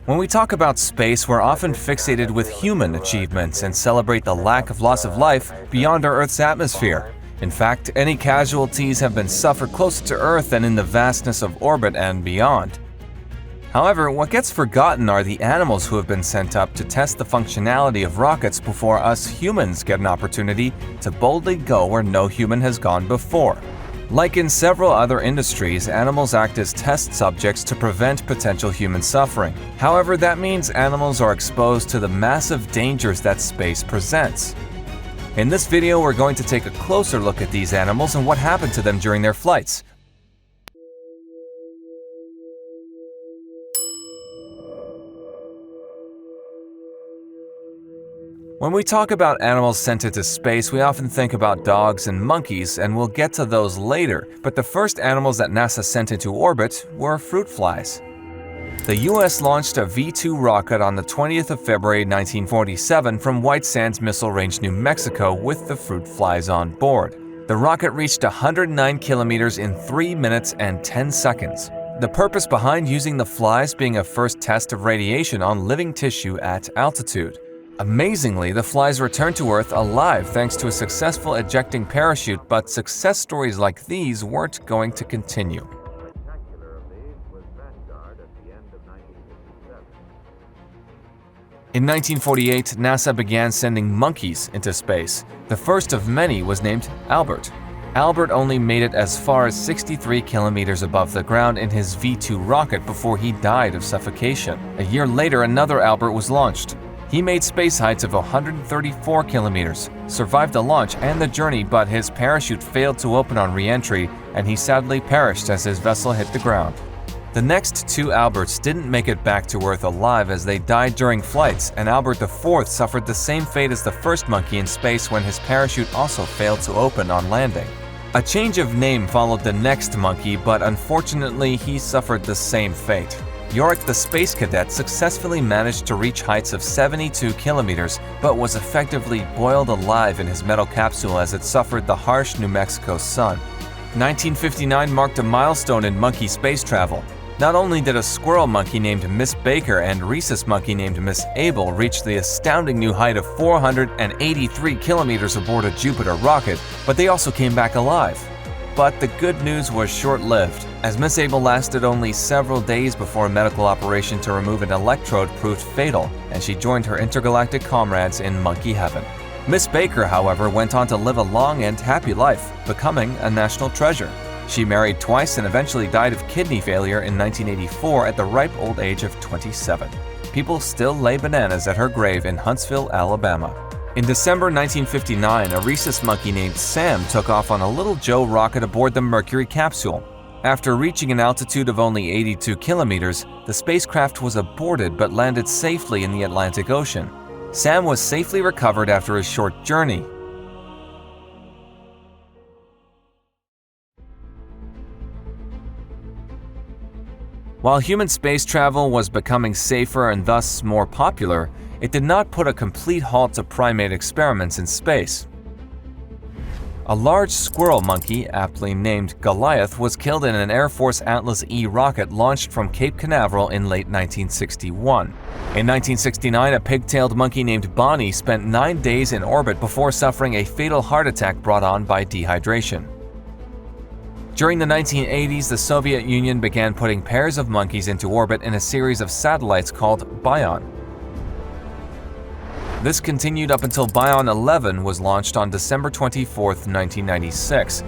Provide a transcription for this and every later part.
When we talk about space, we're often fixated with human achievements and celebrate the lack of loss of life beyond our Earth's atmosphere. In fact, any casualties have been suffered closer to Earth than in the vastness of orbit and beyond. However, what gets forgotten are the animals who have been sent up to test the functionality of rockets before us humans get an opportunity to boldly go where no human has gone before. Like in several other industries, animals act as test subjects to prevent potential human suffering. However, that means animals are exposed to the massive dangers that space presents. In this video, we're going to take a closer look at these animals and what happened to them during their flights. When we talk about animals sent into space, we often think about dogs and monkeys, and we'll get to those later, but the first animals that NASA sent into orbit were fruit flies. The US launched a V-2 rocket on the 20th of February 1947 from White Sands Missile Range, New Mexico, with the fruit flies on board. The rocket reached 109 kilometers in 3 minutes and 10 seconds. The purpose behind using the flies being a first test of radiation on living tissue at altitude. Amazingly, the flies returned to Earth alive thanks to a successful ejecting parachute, but success stories like these weren't going to continue. In 1948, NASA began sending monkeys into space. The first of many was named Albert. Albert only made it as far as 63 kilometers above the ground in his V-2 rocket before he died of suffocation. A year later, another Albert was launched. He made space heights of 134 kilometers, survived the launch and the journey, but his parachute failed to open on re-entry, and he sadly perished as his vessel hit the ground. The next two Alberts didn't make it back to Earth alive as they died during flights, and Albert IV suffered the same fate as the first monkey in space when his parachute also failed to open on landing. A change of name followed the next monkey, but unfortunately he suffered the same fate. Yorick the space cadet successfully managed to reach heights of 72 kilometers, but was effectively boiled alive in his metal capsule as it suffered the harsh New Mexico sun. 1959 marked a milestone in monkey space travel. Not only did a squirrel monkey named Miss Baker and rhesus monkey named Miss Abel reach the astounding new height of 483 kilometers aboard a Jupiter rocket, but they also came back alive. But the good news was short-lived, as Miss Abel lasted only several days before a medical operation to remove an electrode proved fatal, and she joined her intergalactic comrades in monkey heaven. Miss Baker, however, went on to live a long and happy life, becoming a national treasure. She married twice and eventually died of kidney failure in 1984 at the ripe old age of 27. People still lay bananas at her grave in Huntsville, Alabama. In December 1959, a rhesus monkey named Sam took off on a Little Joe rocket aboard the Mercury capsule. After reaching an altitude of only 82 kilometers, the spacecraft was aborted but landed safely in the Atlantic Ocean. Sam was safely recovered after a short journey. While human space travel was becoming safer and thus more popular, it did not put a complete halt to primate experiments in space. A large squirrel monkey, aptly named Goliath, was killed in an Air Force Atlas E rocket launched from Cape Canaveral in late 1961. In 1969, a pig-tailed monkey named Bonnie spent 9 days in orbit before suffering a fatal heart attack brought on by dehydration. During the 1980s, the Soviet Union began putting pairs of monkeys into orbit in a series of satellites called Bion. This continued up until Bion 11 was launched on December 24, 1996,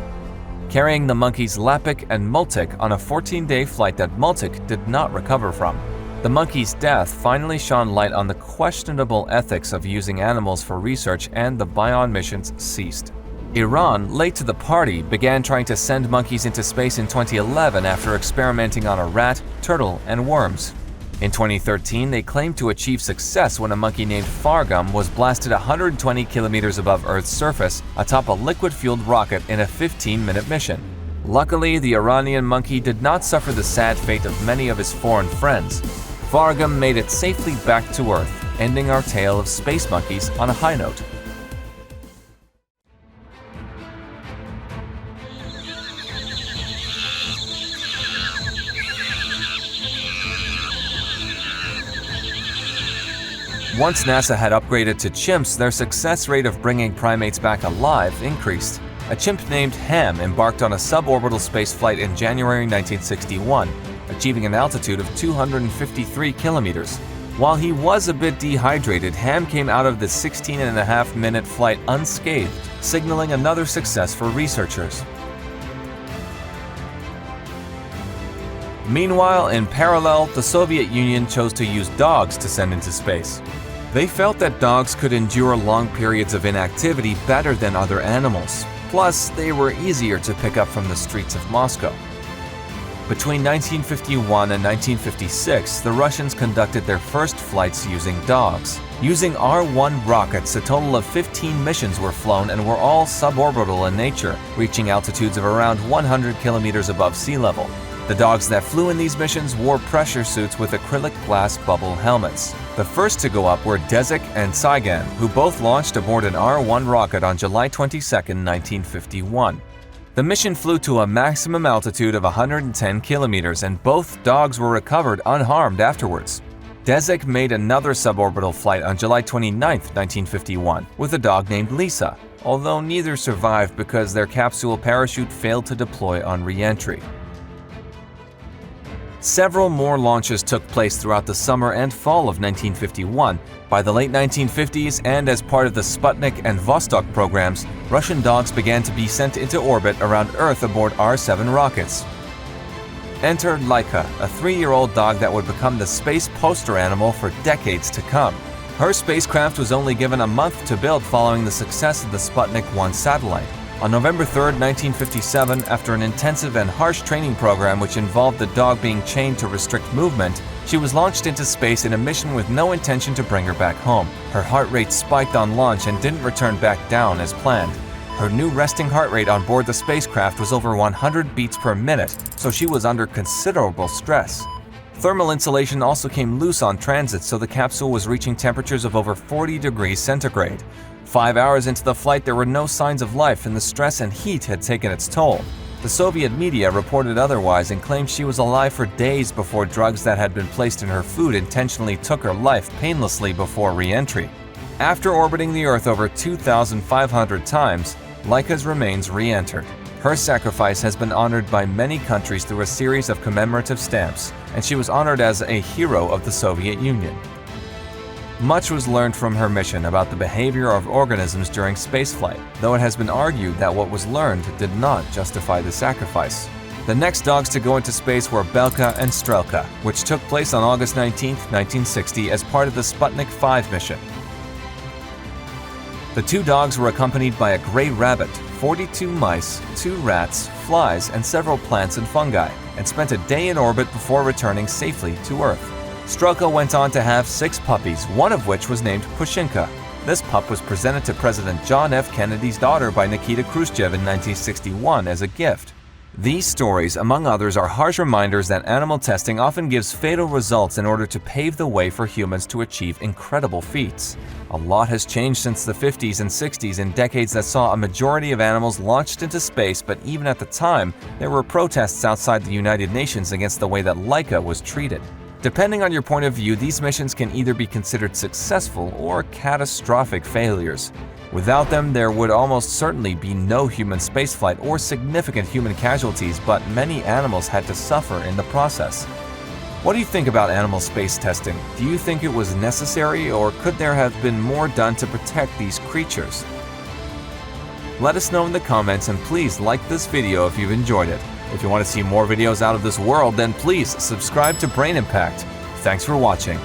carrying the monkeys Lapik and Multik on a 14-day flight that Multik did not recover from. The monkey's death finally shone light on the questionable ethics of using animals for research, and the Bion missions ceased. Iran, late to the party, began trying to send monkeys into space in 2011 after experimenting on a rat, turtle, and worms. In 2013, they claimed to achieve success when a monkey named Fargum was blasted 120 kilometers above Earth's surface atop a liquid-fueled rocket in a 15-minute mission. Luckily, the Iranian monkey did not suffer the sad fate of many of his foreign friends. Fargum made it safely back to Earth, ending our tale of space monkeys on a high note. Once NASA had upgraded to chimps, their success rate of bringing primates back alive increased. A chimp named Ham embarked on a suborbital space flight in January 1961, achieving an altitude of 253 kilometers. While he was a bit dehydrated, Ham came out of the 16.5-minute flight unscathed, signaling another success for researchers. Meanwhile, in parallel, the Soviet Union chose to use dogs to send into space. They felt that dogs could endure long periods of inactivity better than other animals. Plus, they were easier to pick up from the streets of Moscow. Between 1951 and 1956, the Russians conducted their first flights using dogs. Using R-1 rockets, a total of 15 missions were flown and were all suborbital in nature, reaching altitudes of around 100 kilometers above sea level. The dogs that flew in these missions wore pressure suits with acrylic glass bubble helmets. The first to go up were Dezik and Saigan, who both launched aboard an R-1 rocket on July 22, 1951. The mission flew to a maximum altitude of 110 kilometers, and both dogs were recovered unharmed afterwards. Dezik made another suborbital flight on July 29, 1951, with a dog named Lisa, although neither survived because their capsule parachute failed to deploy on re-entry. Several more launches took place throughout the summer and fall of 1951. By the late 1950s, and as part of the Sputnik and Vostok programs, Russian dogs began to be sent into orbit around Earth aboard R-7 rockets. Enter Laika, a 3-year-old dog that would become the space poster animal for decades to come. Her spacecraft was only given a month to build following the success of the Sputnik 1 satellite. On November 3, 1957, after an intensive and harsh training program which involved the dog being chained to restrict movement, she was launched into space in a mission with no intention to bring her back home. Her heart rate spiked on launch and didn't return back down as planned. Her new resting heart rate on board the spacecraft was over 100 beats per minute, so she was under considerable stress. Thermal insulation also came loose on transit, so the capsule was reaching temperatures of over 40 degrees centigrade. 5 hours into the flight, there were no signs of life, and the stress and heat had taken its toll. The Soviet media reported otherwise and claimed she was alive for days before drugs that had been placed in her food intentionally took her life painlessly before re-entry. After orbiting the Earth over 2,500 times, Laika's remains re-entered. Her sacrifice has been honored by many countries through a series of commemorative stamps, and she was honored as a hero of the Soviet Union. Much was learned from her mission about the behavior of organisms during spaceflight, though it has been argued that what was learned did not justify the sacrifice. The next dogs to go into space were Belka and Strelka, which took place on August 19, 1960 as part of the Sputnik 5 mission. The two dogs were accompanied by a gray rabbit, 42 mice, 2 rats, flies, and several plants and fungi, and spent a day in orbit before returning safely to Earth. Strelka went on to have 6 puppies, one of which was named Pushinka. This pup was presented to President John F. Kennedy's daughter by Nikita Khrushchev in 1961 as a gift. These stories, among others, are harsh reminders that animal testing often gives fatal results in order to pave the way for humans to achieve incredible feats. A lot has changed since the 50s and 60s, in decades that saw a majority of animals launched into space, but even at the time, there were protests outside the United Nations against the way that Laika was treated. Depending on your point of view, these missions can either be considered successful or catastrophic failures. Without them, there would almost certainly be no human spaceflight or significant human casualties, but many animals had to suffer in the process. What do you think about animal space testing? Do you think it was necessary, or could there have been more done to protect these creatures? Let us know in the comments, and please like this video if you've enjoyed it. If you want to see more videos out of this world, then please subscribe to Brain Impact. Thanks for watching.